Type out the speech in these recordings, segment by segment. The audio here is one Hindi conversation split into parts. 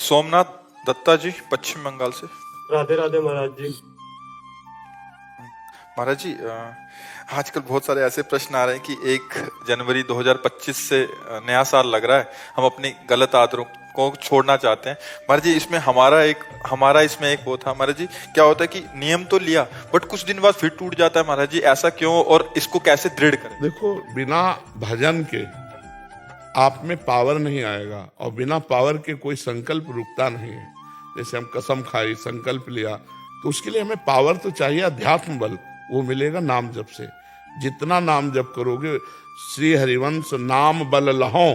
सोमनाथ दत्ता जी, पश्चिम बंगाल से। राधे राधे महाराज जी। महाराज जी, आजकल बहुत सारे ऐसे प्रश्न आ रहे हैं कि 1 जनवरी 2025 से नया साल लग रहा है, हम अपनी गलत आदतों को छोड़ना चाहते हैं। महाराज जी, इसमें हमारा इसमें एक वो था महाराज जी, क्या होता है कि नियम तो लिया बट कुछ दिन बाद फिर टूट जाता है महाराज जी, ऐसा क्यों और इसको कैसे दृढ़ करें? देखो, बिना भजन के आप में पावर नहीं आएगा और बिना पावर के कोई संकल्प रुकता नहीं है। जैसे हम कसम खाई, संकल्प लिया, तो उसके लिए हमें पावर तो चाहिए, अध्यात्म बल, वो मिलेगा नाम जप से। जितना नाम जप करोगे, श्री हरिवंश नाम बल लहो,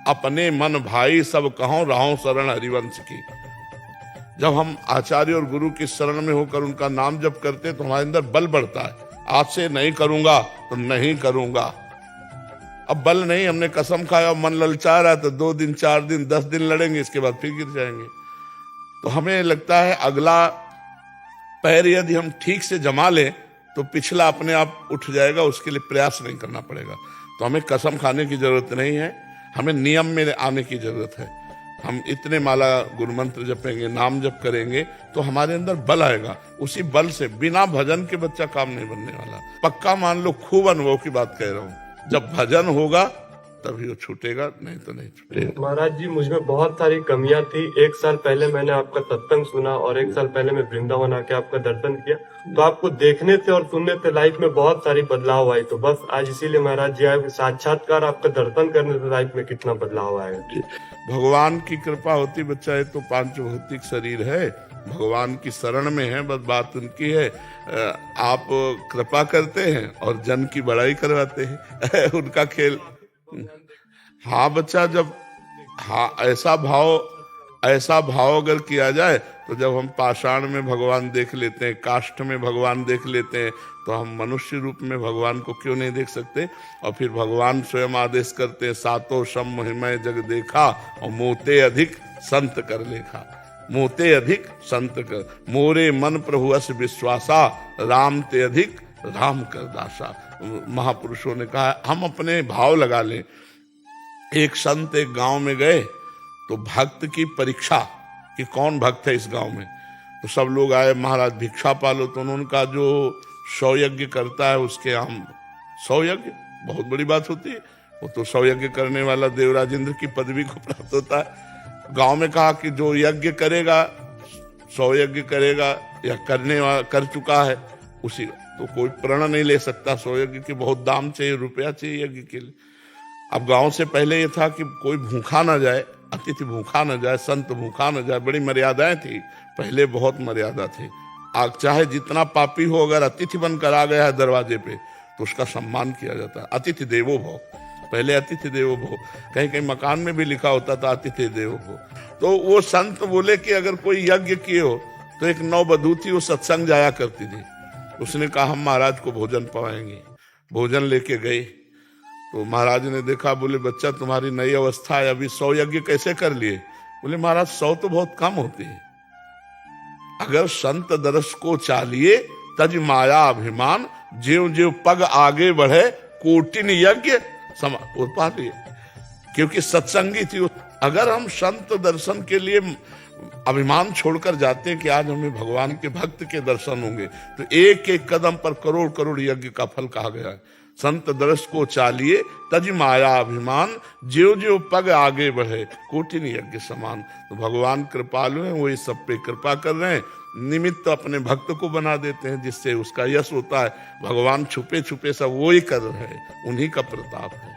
अपने मन भाई सब कहो, रहो शरण हरिवंश की। जब हम आचार्य और गुरु की शरण में होकर उनका नाम जप करते हैं तो हमारे अंदर बल बढ़ता है। आज से नहीं करूंगा तो नहीं करूंगा। अब बल नहीं, हमने कसम खाया और मन ललचा रहा तो 2 दिन 4 दिन 10 दिन लड़ेंगे, इसके बाद फिर गिर जाएंगे। तो हमें लगता है अगला पैर यदि हम ठीक से जमा लें तो पिछला अपने आप उठ जाएगा, उसके लिए प्रयास नहीं करना पड़ेगा। तो हमें कसम खाने की जरूरत नहीं है, हमें नियम में आने की जरूरत है। हम इतने माला गुरु मंत्र जपेंगे, नाम जप करेंगे तो हमारे अंदर बल आएगा। उसी बल से, बिना भजन के बच्चा काम नहीं बनने वाला। पक्का मान लो, खूब अनुभव की बात कह रहा हूं। जब भजन होगा तभी वो छूटेगा, नहीं तो नहीं छूटेगा। महाराज जी, मुझ में बहुत सारी कमियां थी। 1 साल पहले मैंने आपका सत्संग सुना और 1 साल पहले मैं वृंदावन आके आपका दर्शन किया, तो आपको देखने से और सुनने से लाइफ में बहुत सारी बदलाव आई। तो बस आज इसीलिए महाराज जी आए, साक्षात्कार आपका दर्शन करने से लाइफ में कितना बदलाव आएगा। भगवान की कृपा होती बच्चा, है तो 5 भौतिक शरीर है, भगवान की शरण में है, बस बात उनकी है। आप कृपा करते हैं और जन की बड़ाई करवाते हैं उनका खेल। हाँ बच्चा, जब ऐसा भाव अगर किया जाए तो जब हम पाषाण में भगवान देख लेते हैं, काष्ठ में भगवान देख लेते हैं, तो हम मनुष्य रूप में भगवान को क्यों नहीं देख सकते। और फिर भगवान स्वयं आदेश करते हैं, सातो सम महिमय जग देखा और मोते अधिक संत कर लेखा। मोते अधिक संत कर, मोरे मन प्रभु अस विश्वासा, राम ते अधिक राम कर दासा। महापुरुषों ने कहा, हम अपने भाव लगा लें। एक संत एक गांव में गए तो भक्त की परीक्षा कि कौन भक्त है इस गांव में। तो सब लोग आए, महाराज भिक्षा पालो। तो उन्होंने कहा, जो 100 यज्ञ करता है उसके हम 100 यज्ञ, बहुत बड़ी बात होती है। वो तो 100 यज्ञ करने वाला देवराज इंद्र की पदवी को प्राप्त होता है। गांव में कहा कि जो यज्ञ करेगा, 100 यज्ञ करेगा या कर चुका है उसी, तो कोई प्रण नहीं ले सकता। 100 यज्ञ के बहुत दाम चाहिए, रुपया चाहिए यज्ञ के लिए। अब गांव से पहले ये था कि कोई भूखा ना जाए, अतिथि भूखा ना जाए, संत भूखा ना जाए, बड़ी मर्यादाएं थी पहले, बहुत मर्यादा थी। आग चाहे जितना पापी हो, अगर अतिथि बनकर आ गया है दरवाजे पे तो उसका सम्मान किया जाता है। अतिथि देवो भव, पहले अतिथि देवो भव, कहीं कहीं मकान में भी लिखा होता था अतिथि देवो भव। तो वो संत बोले कि अगर कोई यज्ञ किए हो, तो एक नववधू थी, वो सत्संग जाया करती थी। उसने कहा, हम महाराज को भोजन पवाएंगे। भोजन लेके गए तो महाराज ने देखा, बोले, बच्चा तुम्हारी नई अवस्था है, अभी 100 यज्ञ कैसे कर लिए। बोले, महाराज 100 तो बहुत कम होते हैं। अगर संत दरस को चालिए, तज माया अभिमान, ज्यों ज्यों पग आगे बढ़े, कोटिन यज्ञ पा लिए। क्योंकि सत्संगी थी। अगर हम संत दर्शन के लिए अभिमान छोड़कर जाते हैं कि आज हमें भगवान के भक्त के दर्शन होंगे, तो एक एक कदम पर करोड़ करोड़ यज्ञ का फल कहा गया है। संत दर्श को चालिए, तज माया अभिमान, ज्यों ज्यों पग आगे बढ़े, कोटिन यज्ञ समान। तो भगवान कृपालु हैं, वो इस सब पे कृपा कर रहे हैं। निमित्त अपने भक्त को बना देते हैं, जिससे उसका यश होता है। भगवान छुपे छुपे सब वो ही कर रहे हैं, उन्हीं का प्रताप है।